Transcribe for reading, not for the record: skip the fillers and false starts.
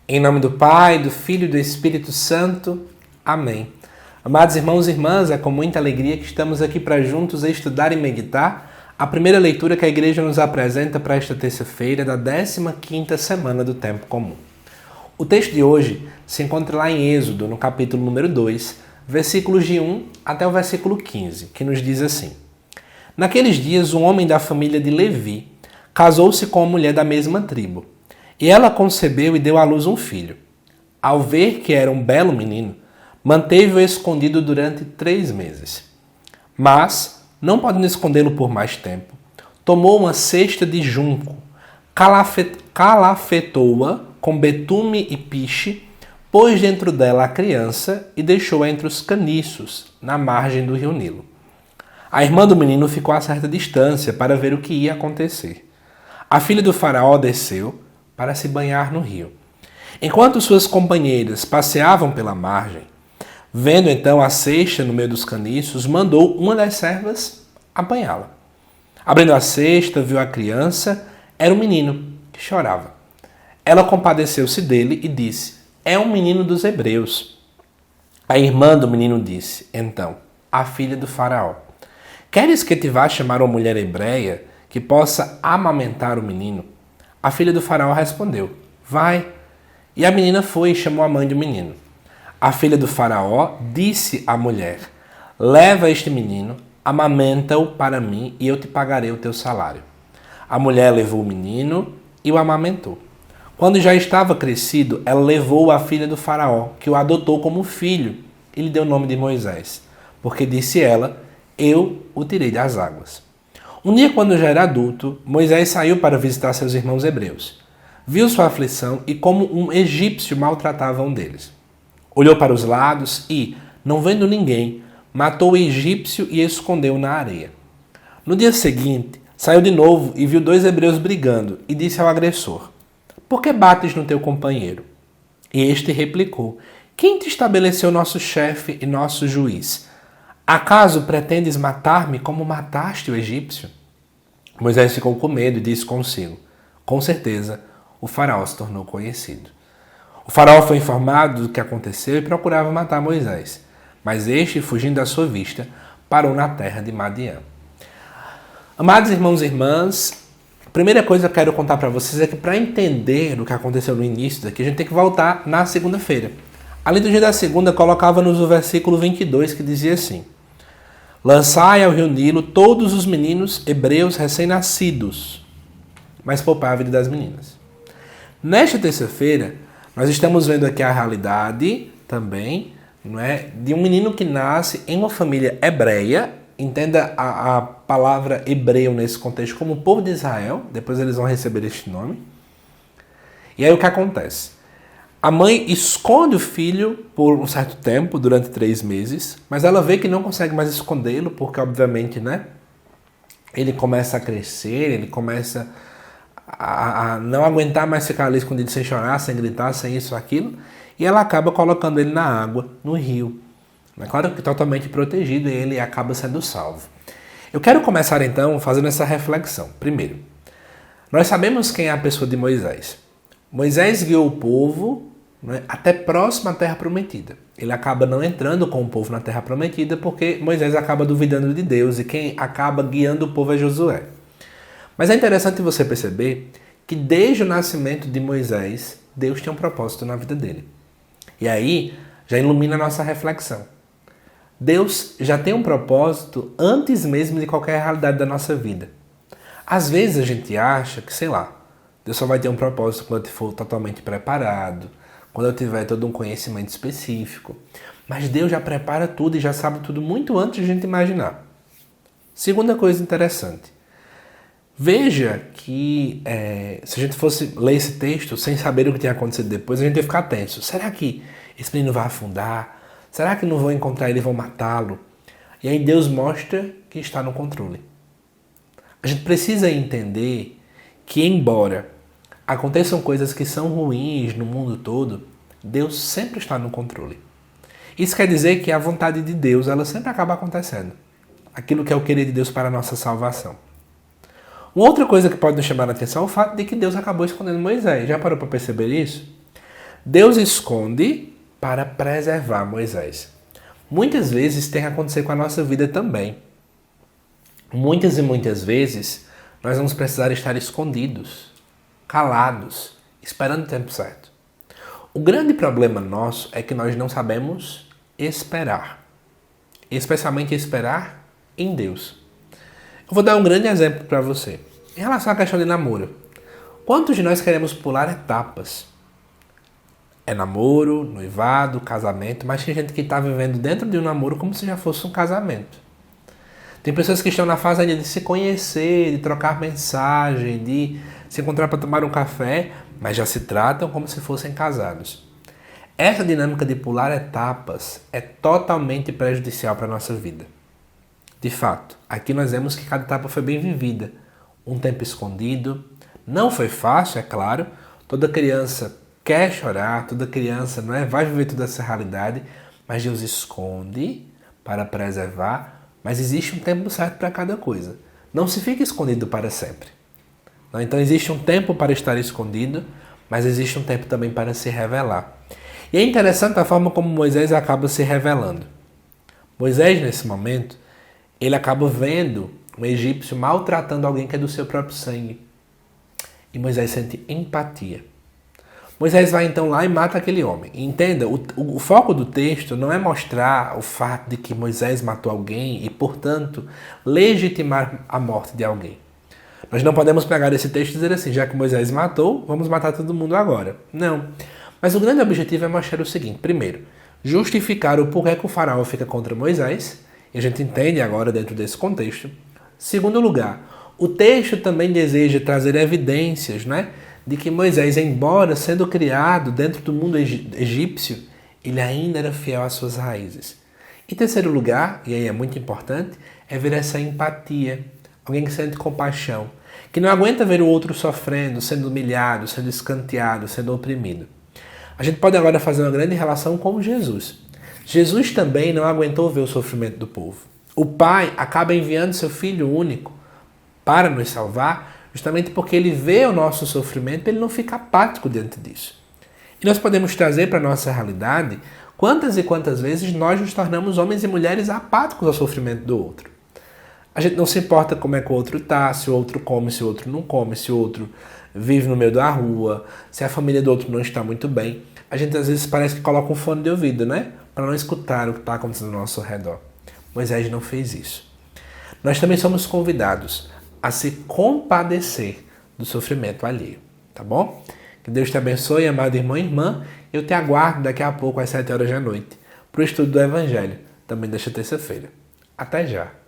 Em nome do Pai, do Filho e do Espírito Santo. Amém. Amados irmãos e irmãs, é com muita alegria que estamos aqui para juntos estudar e meditar a primeira leitura que a Igreja nos apresenta para esta terça-feira da 15ª semana do Tempo Comum. O texto de hoje se encontra lá em Êxodo, no capítulo número 2, versículos de 1 até o versículo 15, que nos diz assim: Naqueles dias, um homem da família de Levi casou-se com uma mulher da mesma tribo. E ela concebeu e deu à luz um filho. Ao ver que era um belo menino, manteve-o escondido durante 3 meses. Mas, não podendo escondê-lo por mais tempo, tomou uma cesta de junco, calafetou-a com betume e piche, pôs dentro dela a criança e deixou-a entre os caniços, na margem do rio Nilo. A irmã do menino ficou a certa distância para ver o que ia acontecer. A filha do faraó desceu para se banhar no rio. Enquanto suas companheiras passeavam pela margem, vendo então a cesta no meio dos caniços, mandou uma das servas apanhá-la. Abrindo a cesta, viu a criança, era um menino que chorava. Ela compadeceu-se dele e disse: É um menino dos hebreus. A irmã do menino disse, então, à filha do faraó: Queres que te vá chamar uma mulher hebreia que possa amamentar o menino? A filha do faraó respondeu: Vai. E a menina foi e chamou a mãe do menino. A filha do faraó disse à mulher: Leva este menino, amamenta-o para mim e eu te pagarei o teu salário. A mulher levou o menino e o amamentou. Quando já estava crescido, ela levou a filha do faraó, que o adotou como filho, e lhe deu o nome de Moisés, porque disse ela: Eu o tirei das águas. Um dia, quando já era adulto, Moisés saiu para visitar seus irmãos hebreus. Viu sua aflição e como um egípcio maltratava um deles. Olhou para os lados e, não vendo ninguém, matou o egípcio e escondeu na areia. No dia seguinte, saiu de novo e viu 2 hebreus brigando e disse ao agressor: Por que bates no teu companheiro? E este replicou: Quem te estabeleceu nosso chefe e nosso juiz? Acaso pretendes matar-me como mataste o egípcio? Moisés ficou com medo e disse consigo: Com certeza, o faraó se tornou conhecido. O faraó foi informado do que aconteceu e procurava matar Moisés. Mas este, fugindo da sua vista, parou na terra de Madiã. Amados irmãos e irmãs, a primeira coisa que eu quero contar para vocês é que para entender o que aconteceu no início daqui, a gente tem que voltar na segunda-feira. A liturgia da segunda colocava-nos o versículo 22, que dizia assim: Lançai ao rio Nilo todos os meninos hebreus recém-nascidos, mas poupai a vida das meninas. Nesta terça-feira, nós estamos vendo aqui a realidade também, não é, de um menino que nasce em uma família hebreia. Entenda a palavra hebreu nesse contexto como o povo de Israel, depois eles vão receber este nome. E aí o que acontece? A mãe esconde o filho por um certo tempo, durante 3 meses, mas ela vê que não consegue mais escondê-lo, porque obviamente, né, ele começa a crescer, ele começa a não aguentar mais ficar ali escondido sem chorar, sem gritar, sem isso, aquilo, e ela acaba colocando ele na água, no rio. É claro que totalmente protegido, e ele acaba sendo salvo. Eu quero começar então fazendo essa reflexão. Primeiro, nós sabemos quem é a pessoa de Moisés. Moisés guiou o povo, né, até próximo à Terra Prometida. Ele acaba não entrando com o povo na Terra Prometida porque Moisés acaba duvidando de Deus e quem acaba guiando o povo é Josué. Mas é interessante você perceber que desde o nascimento de Moisés, Deus tem um propósito na vida dele. E aí já ilumina a nossa reflexão. Deus já tem um propósito antes mesmo de qualquer realidade da nossa vida. Às vezes a gente acha que, sei lá, Deus só vai ter um propósito quando eu for totalmente preparado, quando eu tiver todo um conhecimento específico. Mas Deus já prepara tudo e já sabe tudo muito antes de a gente imaginar. Segunda coisa interessante. Veja que se a gente fosse ler esse texto sem saber o que tinha acontecido depois, a gente ia ficar tenso. Será que esse menino vai afundar? Será que não vão encontrar ele e vão matá-lo? E aí Deus mostra que está no controle. A gente precisa entender que, embora aconteçam coisas que são ruins no mundo todo, Deus sempre está no controle. Isso quer dizer que a vontade de Deus, ela sempre acaba acontecendo. Aquilo que é o querer de Deus para a nossa salvação. Uma outra coisa que pode nos chamar a atenção é o fato de que Deus acabou escondendo Moisés. Já parou para perceber isso? Deus esconde para preservar Moisés. Muitas vezes tem que acontecer com a nossa vida também. Muitas e muitas vezes nós vamos precisar estar escondidos, calados, esperando o tempo certo. O grande problema nosso é que nós não sabemos esperar. Especialmente esperar em Deus. Eu vou dar um grande exemplo para você. Em relação à questão de namoro. Quantos de nós queremos pular etapas? É namoro, noivado, casamento, mas tem gente que está vivendo dentro de um namoro como se já fosse um casamento. Tem pessoas que estão na fase ainda de se conhecer, de trocar mensagem, de se encontrar para tomar um café, mas já se tratam como se fossem casados. Essa dinâmica de pular etapas é totalmente prejudicial para a nossa vida. De fato, aqui nós vemos que cada etapa foi bem vivida. Um tempo escondido. Não foi fácil, é claro. Toda criança quer chorar, toda criança vai viver toda essa realidade, mas Deus esconde para preservar. Mas existe um tempo certo para cada coisa. Não se fica escondido para sempre. Então existe um tempo para estar escondido, mas existe um tempo também para se revelar. E é interessante a forma como Moisés acaba se revelando. Moisés, nesse momento, ele acaba vendo um egípcio maltratando alguém que é do seu próprio sangue. E Moisés sente empatia. Moisés vai então lá e mata aquele homem. E entenda, o foco do texto não é mostrar o fato de que Moisés matou alguém e, portanto, legitimar a morte de alguém. Nós não podemos pegar esse texto e dizer assim, já que Moisés matou, vamos matar todo mundo agora. Não. Mas o grande objetivo é mostrar o seguinte. Primeiro, justificar o porquê que o faraó fica contra Moisés. E a gente entende agora dentro desse contexto. Segundo lugar, o texto também deseja trazer evidências, de que Moisés, embora sendo criado dentro do mundo egípcio, ele ainda era fiel às suas raízes. Em terceiro lugar, e aí é muito importante, é ver essa empatia. Alguém que sente compaixão, que não aguenta ver o outro sofrendo, sendo humilhado, sendo escanteado, sendo oprimido. A gente pode agora fazer uma grande relação com Jesus. Jesus também não aguentou ver o sofrimento do povo. O Pai acaba enviando seu Filho único para nos salvar, justamente porque ele vê o nosso sofrimento e ele não fica apático diante disso. E nós podemos trazer para a nossa realidade quantas e quantas vezes nós nos tornamos homens e mulheres apáticos ao sofrimento do outro. A gente não se importa como é que o outro está, se o outro come, se o outro não come, se o outro vive no meio da rua, se a família do outro não está muito bem. A gente às vezes parece que coloca um fone de ouvido, para não escutar o que está acontecendo ao nosso redor. Moisés não fez isso. Nós também somos convidados a se compadecer do sofrimento alheio, tá bom? Que Deus te abençoe, amado irmão e irmã. Eu te aguardo daqui a pouco às 7 horas da noite para o estudo do Evangelho, também desta terça-feira. Até já!